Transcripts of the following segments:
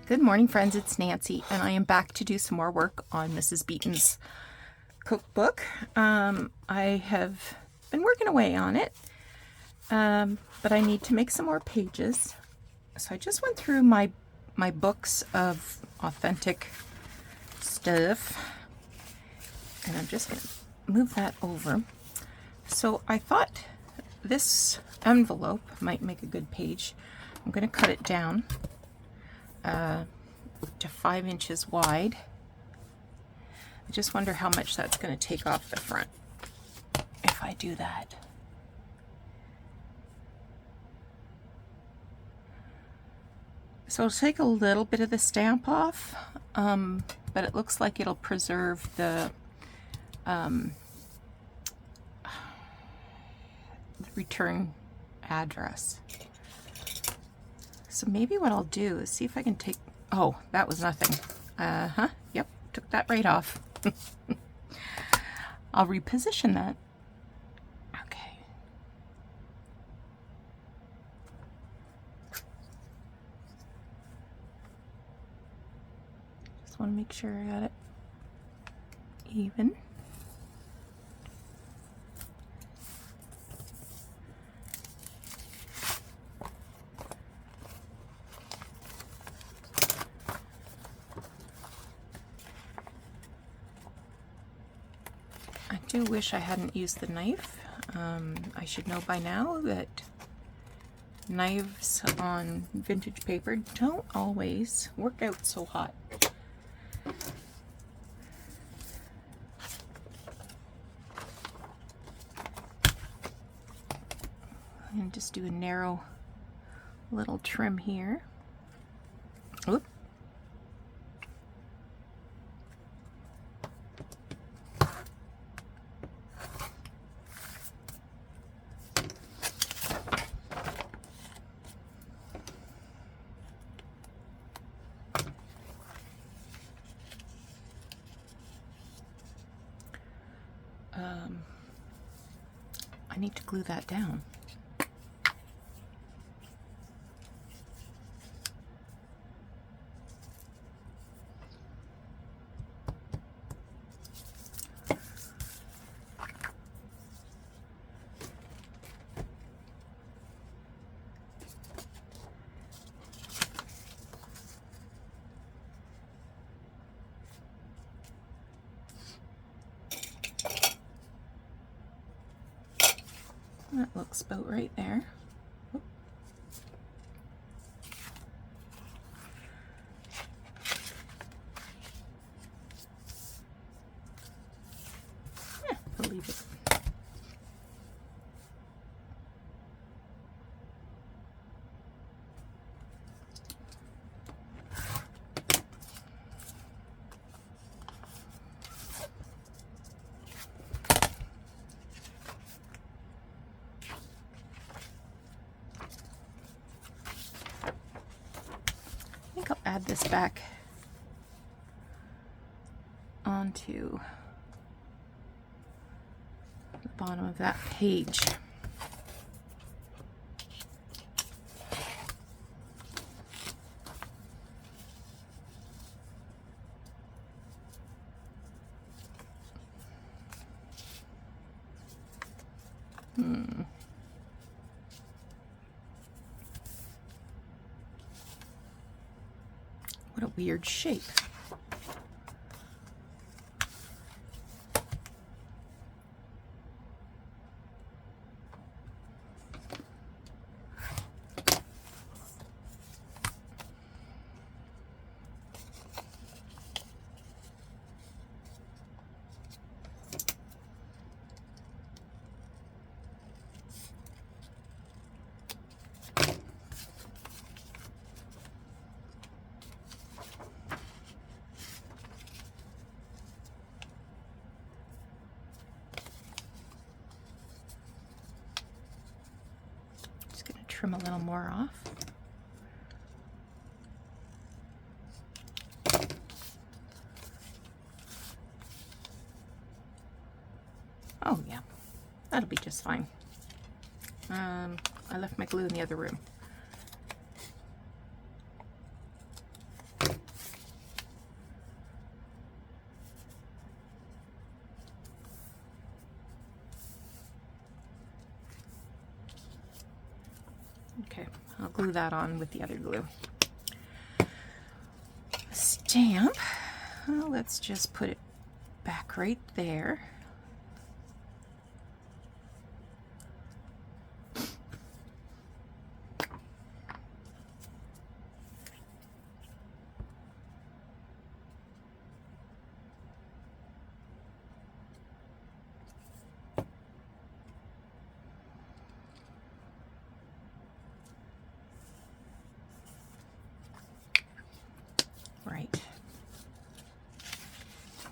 Good morning, friends. It's Nancy, and I am back to do some more work on Mrs. Beeton's cookbook. I have been working away on it, but I need to make some more pages. So I just went through my books of authentic stuff, and I'm just going to move that over. So I thought this envelope might make a good page. I'm going to cut it down to 5 inches wide. I just wonder how much that's going to take off the front if I do that. So it'll take a little bit of the stamp off, but it looks like it'll preserve the return address. So maybe what I'll do is see if I can take, oh, that was nothing. Yep, took that right off. I'll reposition that. Okay. Just want to make sure I got it even. I do wish I hadn't used the knife. I should know by now that knives on vintage paper don't always work out so hot. I'm going to just do a narrow little trim here. Oop. I need to glue that down. That looks about right there. Oop. Yeah, I'll leave it. I'll add this back onto the bottom of that page. What a weird shape. Trim a little more off. Oh yeah, that'll be just fine. I left my glue in the other room. Okay, I'll glue that on with the other glue. Stamp, well, let's just put it back right there. Right.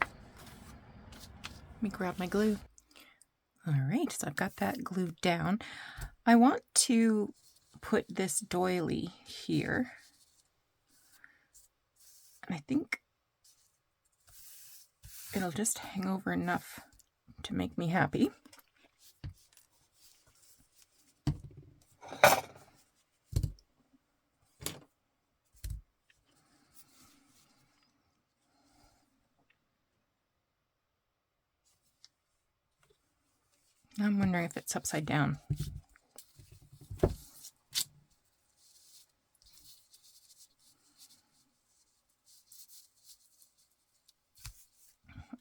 Let me grab my glue. All right, so I've got that glued down. I want to put this doily here. And I think it'll just hang over enough to make me happy. I'm wondering if it's upside down.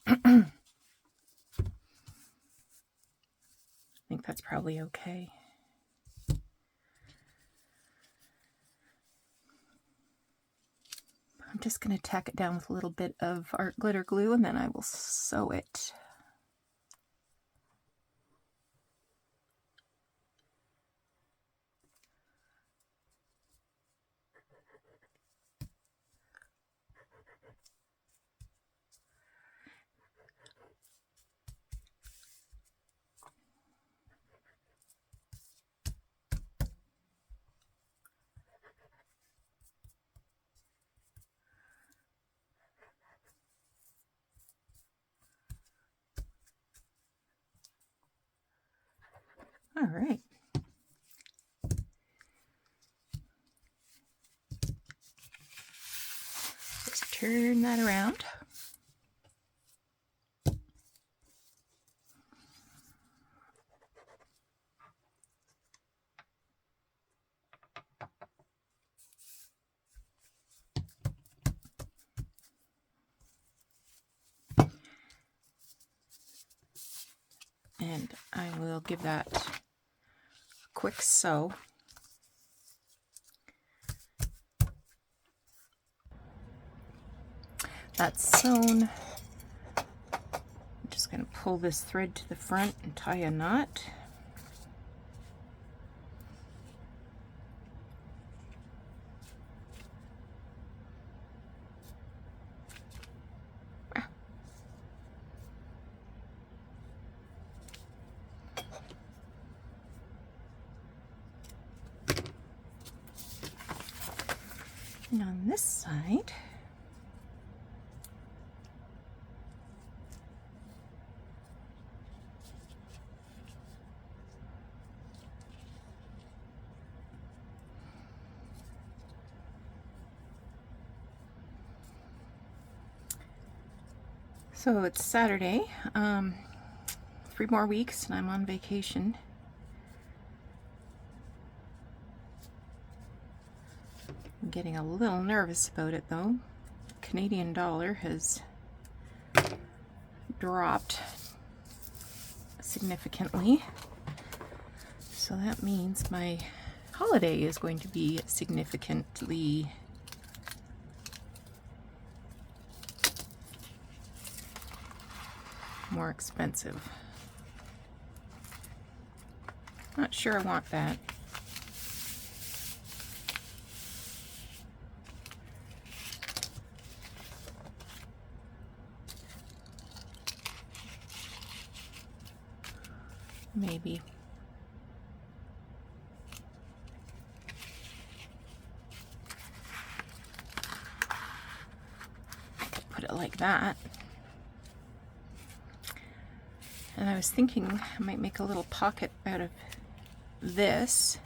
I think that's probably okay. I'm just going to tack it down with a little bit of art glitter glue and then I will sew it. All right. Just turn that around. And I will give that a quick sew. That's sewn. I'm just going to pull this thread to the front and tie a knot. And on this side, so it's Saturday, 3 more weeks and I'm on vacation. I'm getting a little nervous about it though. The Canadian dollar has dropped significantly. So that means my holiday is going to be significantly more expensive. Not sure I want that. Maybe. I could put it like that. And I was thinking I might make a little pocket out of this.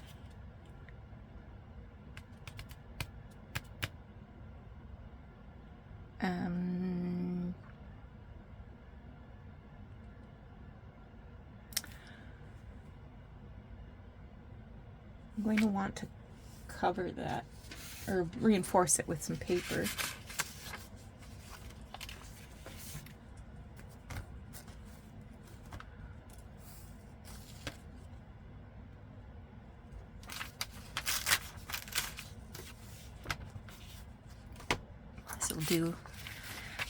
I'm going to want to cover that or reinforce it with some paper.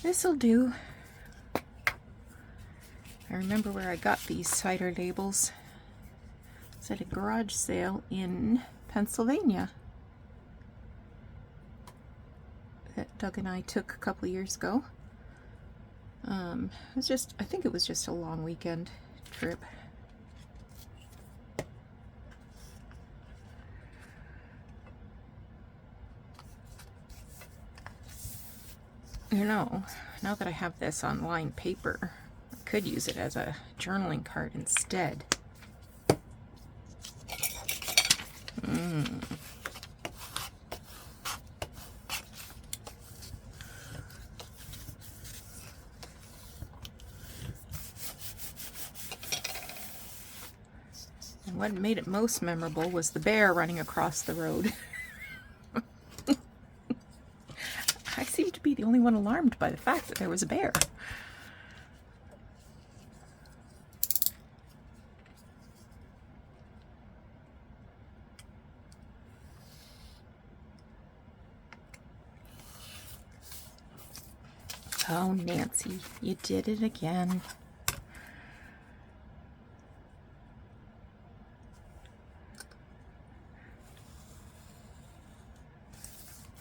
This'll do. I remember where I got these cider labels. It's at a garage sale in Pennsylvania that Doug and I took a couple of years ago. It was just, I think it was just a long weekend trip. You know, now that I have this on lined paper, I could use it as a journaling card instead. And what made it most memorable was the bear running across the road. I seem to be the only one alarmed by the fact that there was a bear. Oh, Nancy, you did it again.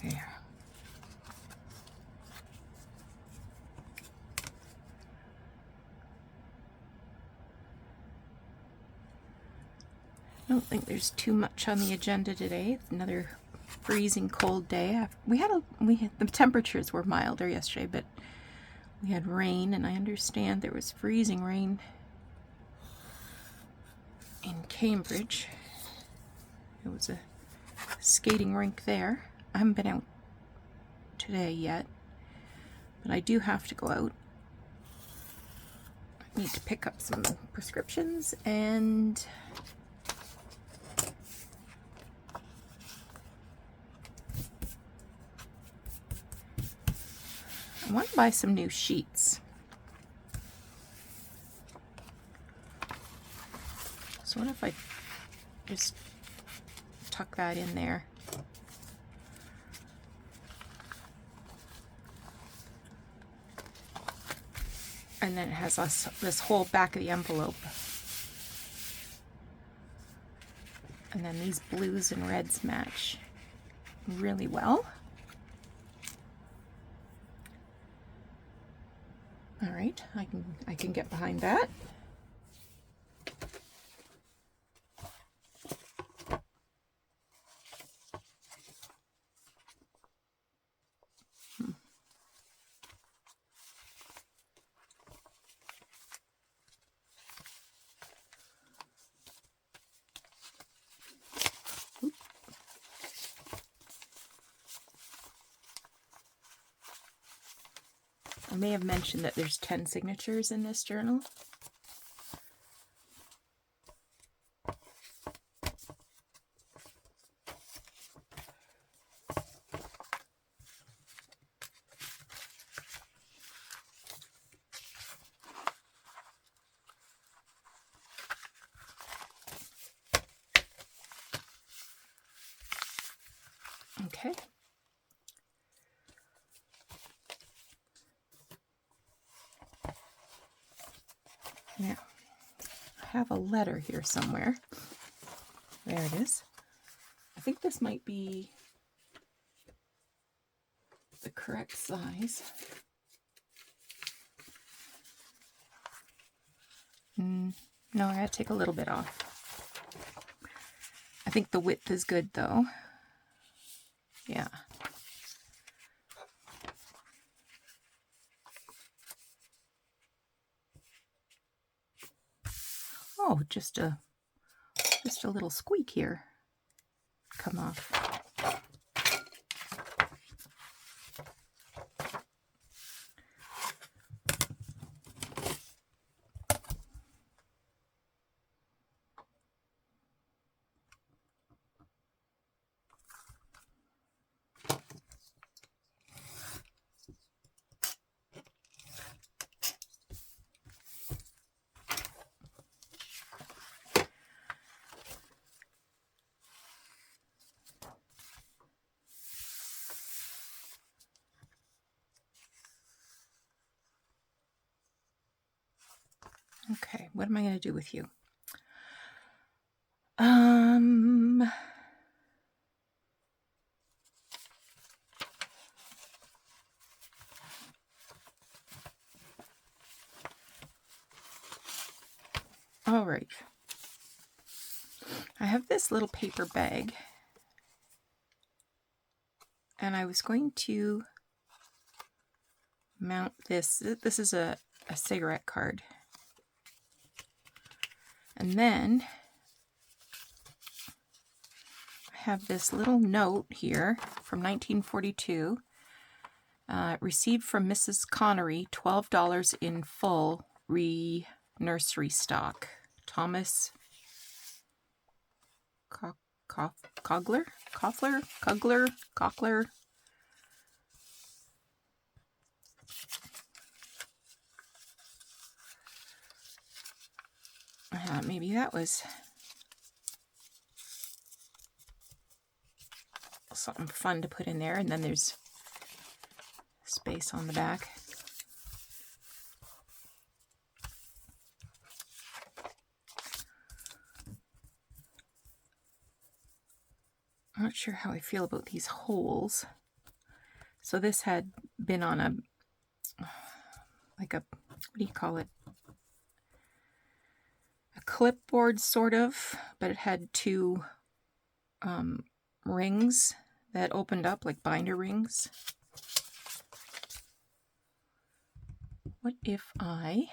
There. I don't think there's too much on the agenda today. It's another freezing cold day. The temperatures were milder yesterday, but we had rain, and I understand there was freezing rain in Cambridge. There was a skating rink there. I haven't been out today yet, but I do have to go out. I need to pick up some prescriptions, and I want to buy some new sheets. So what if I just tuck that in there? And then it has this whole back of the envelope. And then these blues and reds match really well. All right, I can get behind that. I may have mentioned that there's 10 signatures in this journal. Okay. Now, I have a letter here somewhere. There it is. I think this might be the correct size. No, I gotta take a little bit off. I think the width is good though. Yeah. Oh, just a little squeak here. Come off. Okay, what am I going to do with you? All right. I have this little paper bag, and I was going to mount this. This is a cigarette card. And then I have this little note here from 1942. Received from Mrs. Connery, $12 in full, nursery stock. Thomas Cougler? Cougler? Maybe that was something fun to put in there. And then there's space on the back. I'm not sure how I feel about these holes. So this had been on a, like a, what do you call it? A clipboard sort of, but it had two rings that opened up like binder rings. What if I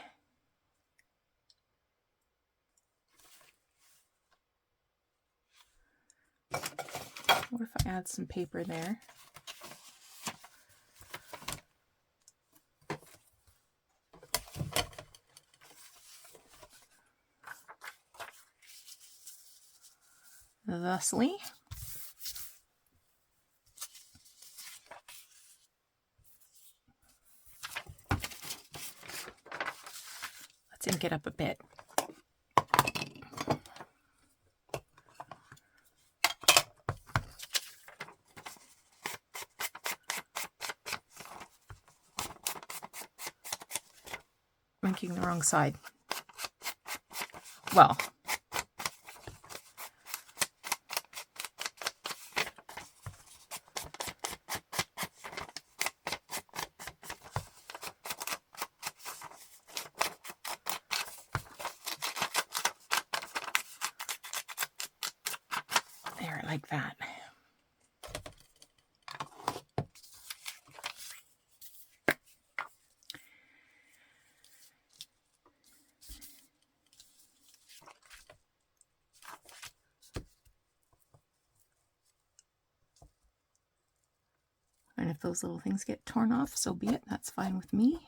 add some paper there? Thusly. Let's ink it up a bit. I'm inking the wrong side. Well, there, like that. And if those little things get torn off, so be it. That's fine with me.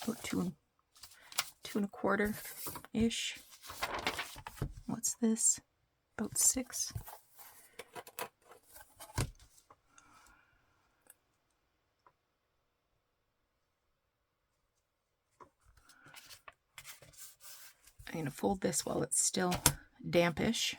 About two and a quarter ish. What's this? About 6. I'm going to fold this while it's still dampish.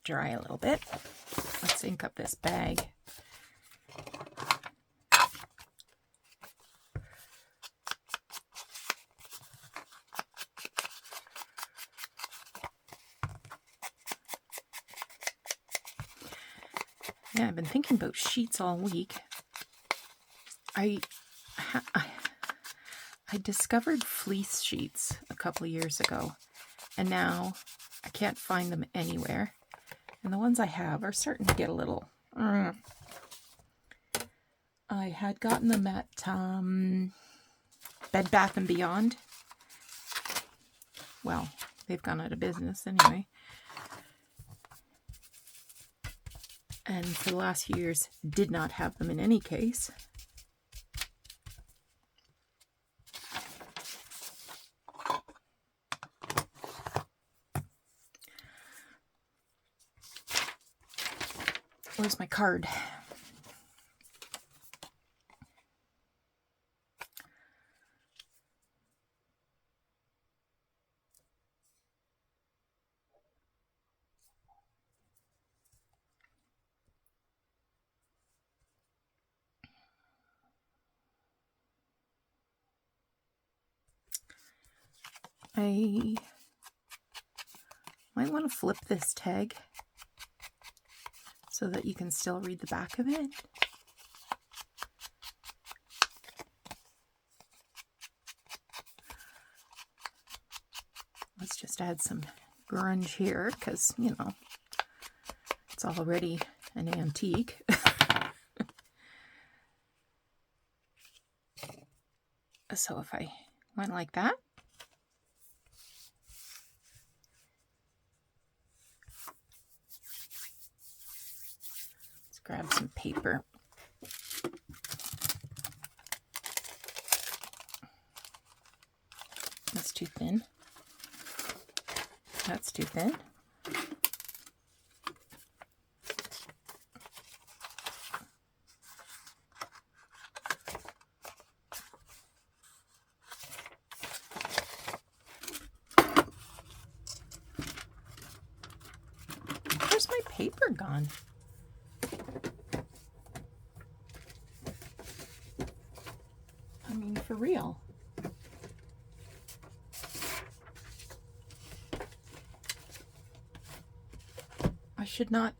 dry a little bit. Let's ink up this bag. Yeah, I've been thinking about sheets all week. I discovered fleece sheets a couple of years ago, and now I can't find them anywhere. And the ones I have are starting to get a little... I had gotten them at Bed Bath & Beyond. Well, they've gone out of business anyway. And for the last few years, did not have them in any case. Where's my card? I might want to flip this tag so that you can still read the back of it. Let's just add some grunge here because, you know, it's already an antique. So if I went like that, let's grab some paper. That's too thin. That's too thin. Where's my paper gone? I mean, for real. I should not.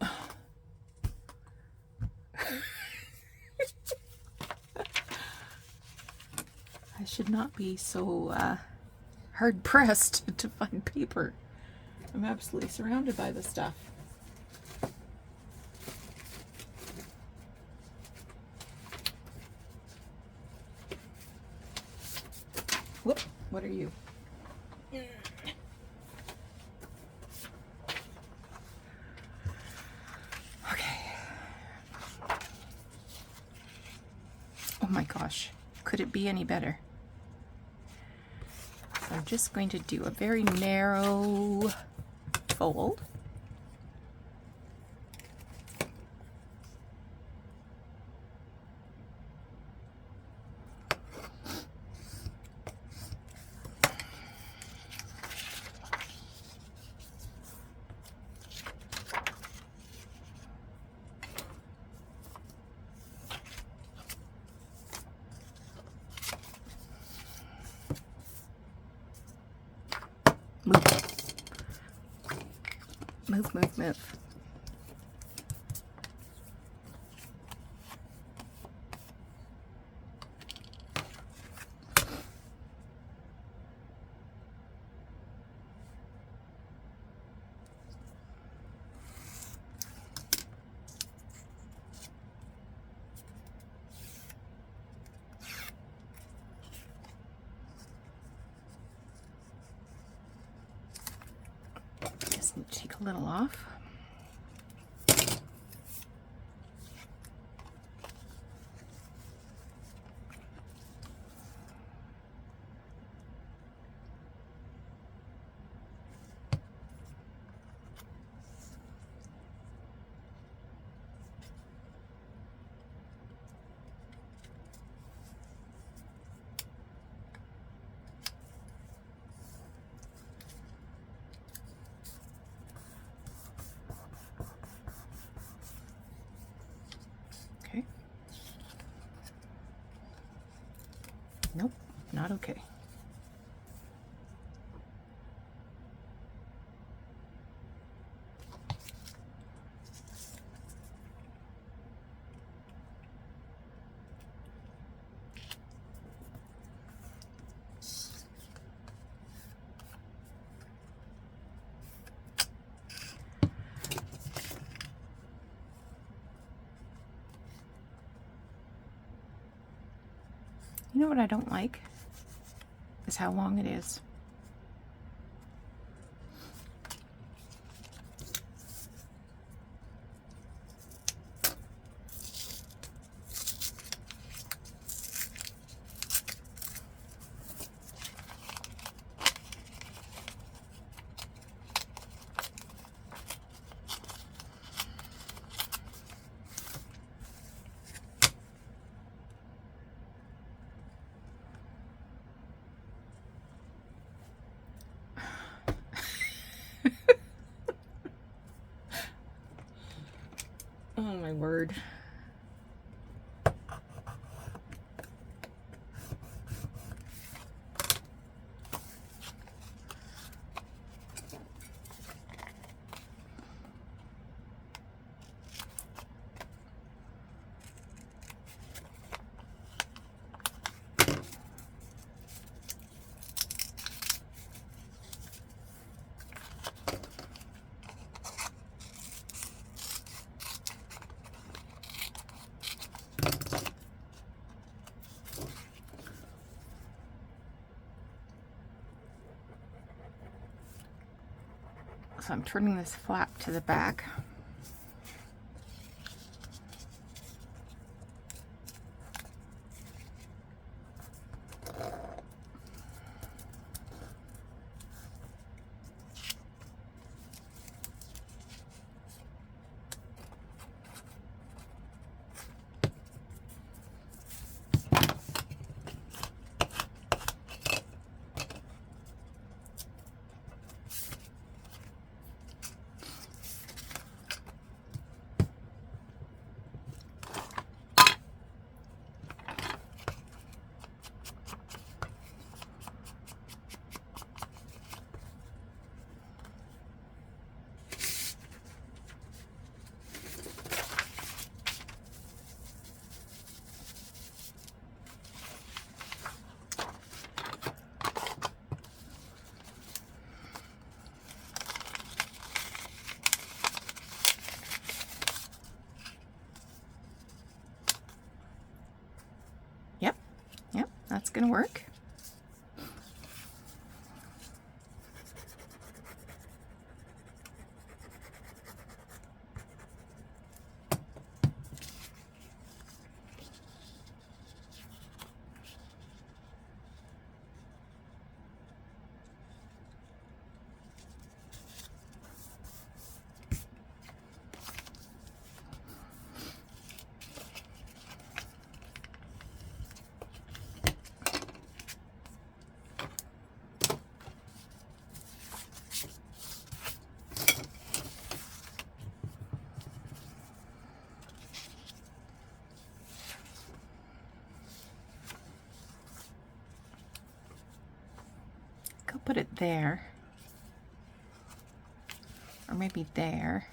I should not be so hard pressed to find paper. I'm absolutely surrounded by this stuff. Whoop! What are you? Oh my gosh, could it be any better? So I'm just going to do a very narrow fold. Move. Just need to take a little off. not okay. You know what I don't like? Is how long it is. Oh my word. So I'm turning this flap to the back. Yep, that's gonna work. I'll put it there, or maybe there,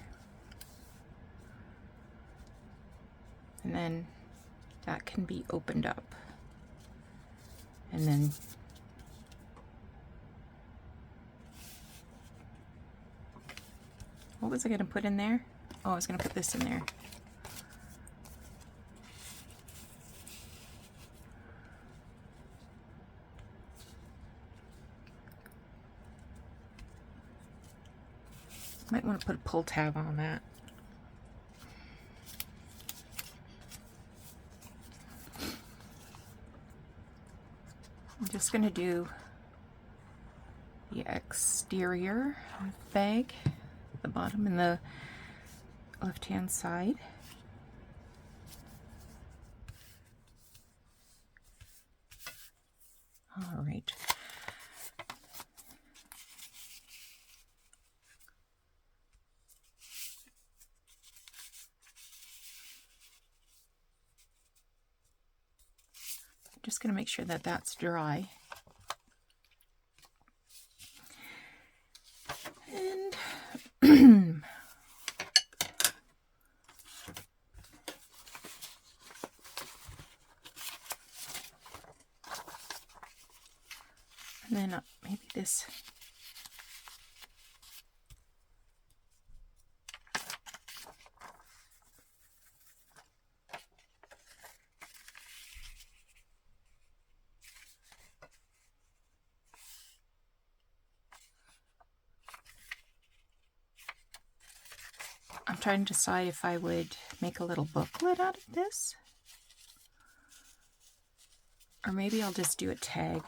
and then that can be opened up, and then what was I going to put in there? Oh, I was going to put this in there. Might want to put a pull tab on that. I'm just going to do the exterior of the bag, the bottom and the left-hand side. All right. Just going to make sure that that's dry. And then maybe this. I'm trying to decide if I would make a little booklet out of this, or maybe I'll just do a tag.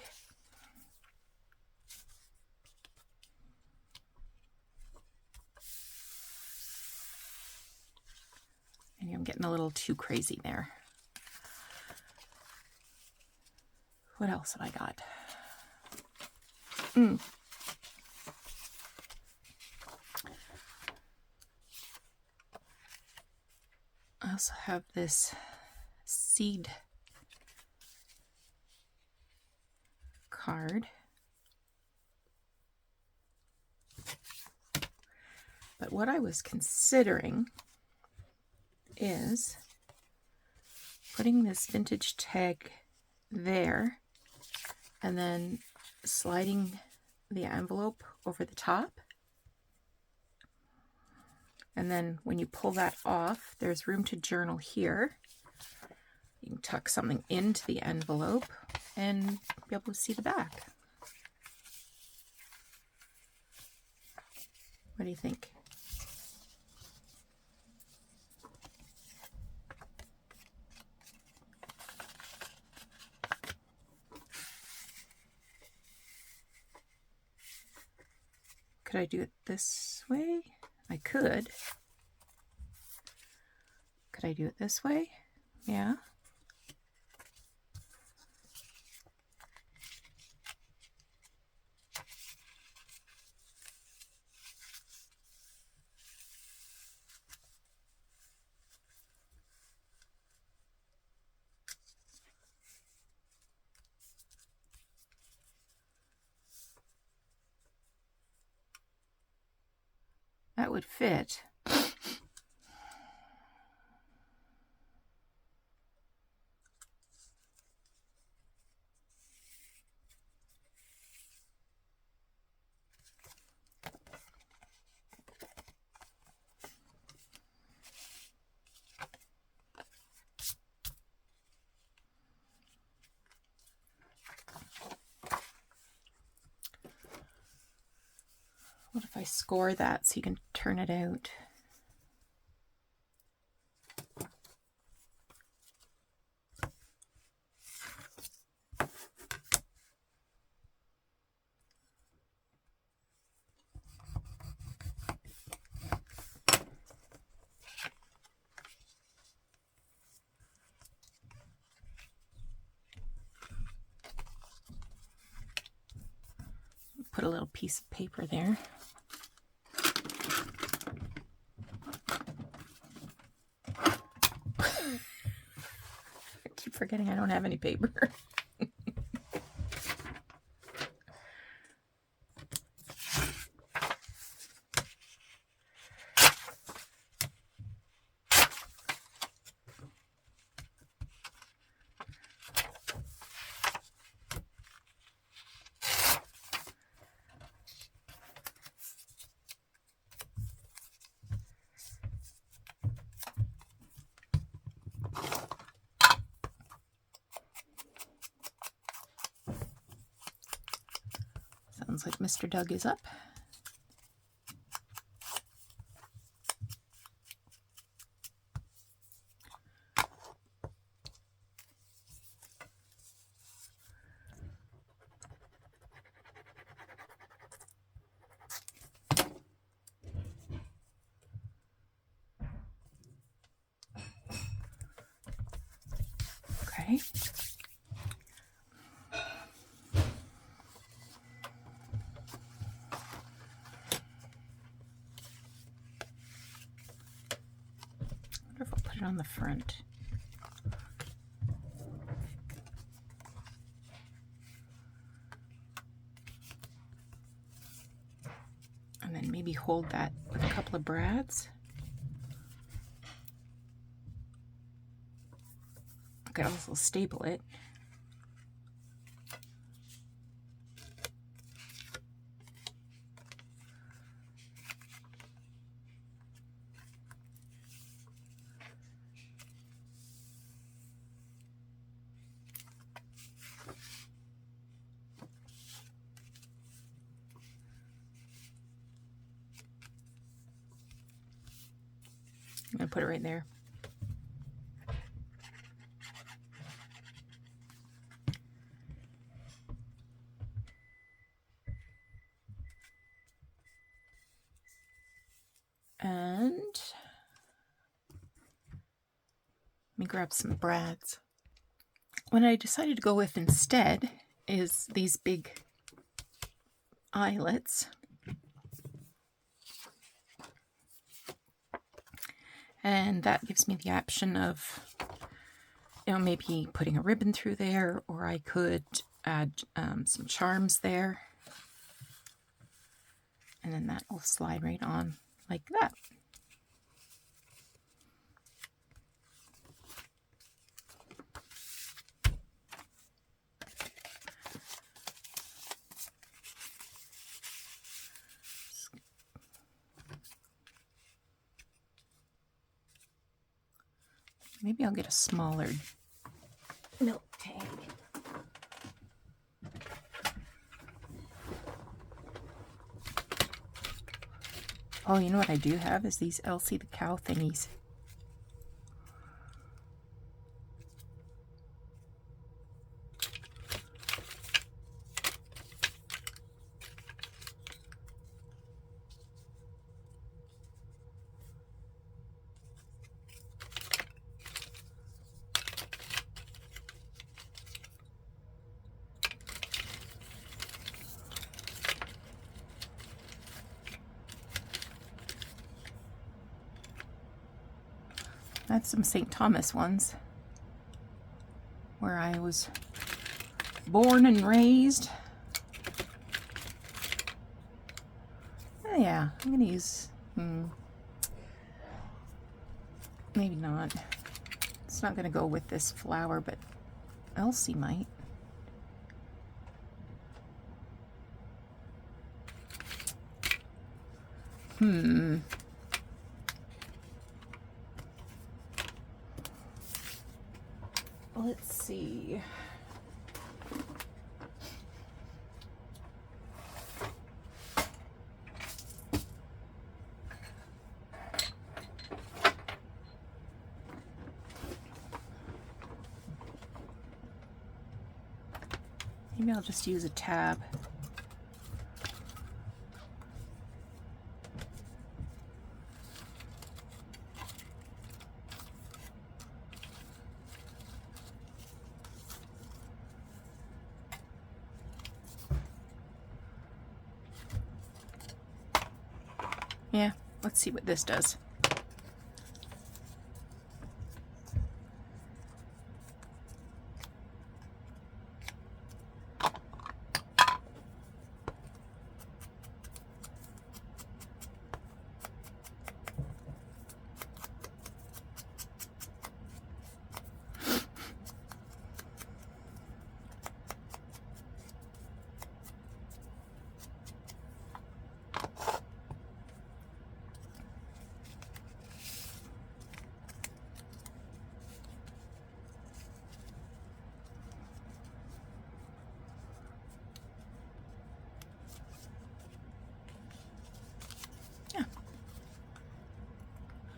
Maybe I'm getting a little too crazy there. What else have I got? I also have this seed card. But what I was considering is putting this vintage tag there and then sliding the envelope over the top. And then when you pull that off, there's room to journal here. You can tuck something into the envelope and be able to see the back. What do you think? Could I do it this way? I could. Could I do it this way? Yeah. That would fit. What if I score that so you can turn it out? Put a little piece of paper there. I keep forgetting I don't have any paper. Sounds like Mr. Doug is up. Okay. I wonder if I'll put it on the front. And then maybe hold that with a couple of brads. I could also staple it. gonna put it right there. And let me grab some brads. What I decided to go with instead is these big eyelets. And that gives me the option of, you know, maybe putting a ribbon through there, or I could add some charms there. And then that will slide right on like that. Maybe I'll get a smaller milk tag. Oh, you know what I do have is these Elsie the Cow thingies. That's some St. Thomas ones, where I was born and raised. Oh, yeah, I'm gonna use, maybe not. It's not gonna go with this flower, but Elsie might. Let's see. Maybe I'll just use a tab. Yeah, let's see what this does.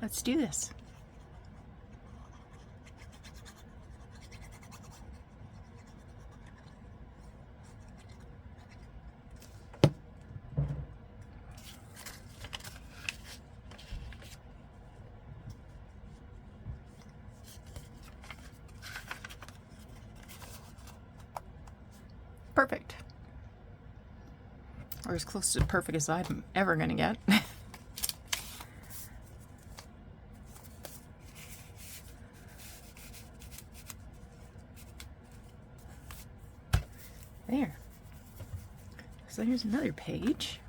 Let's do this. Perfect. Or as close to perfect as I'm ever going to get. There. So here's another page.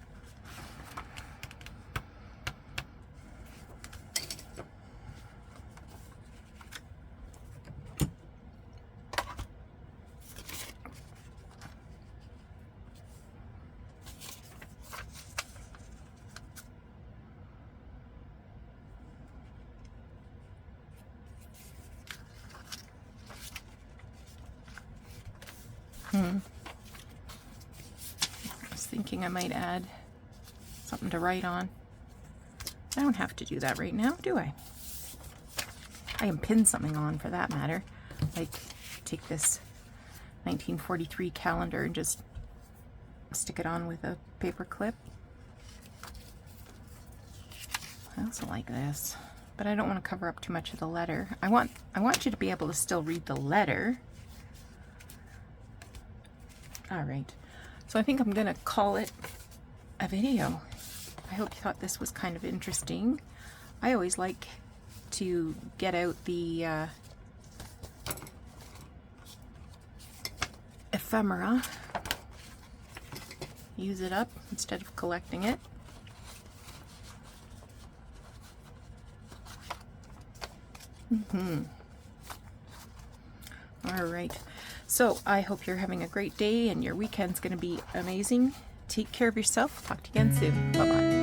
I was thinking I might add something to write on. I don't have to do that right now, do I? I can pin something on for that matter. Like take this 1943 calendar and just stick it on with a paper clip. I also like this, but I don't want to cover up too much of the letter. I want you to be able to still read the letter. All right, so I think I'm gonna call it a video. I hope you thought this was kind of interesting. I always like to get out the ephemera, use it up instead of collecting it. All right, so I hope you're having a great day and your weekend's going to be amazing. Take care of yourself. Talk to you again soon. Bye-bye.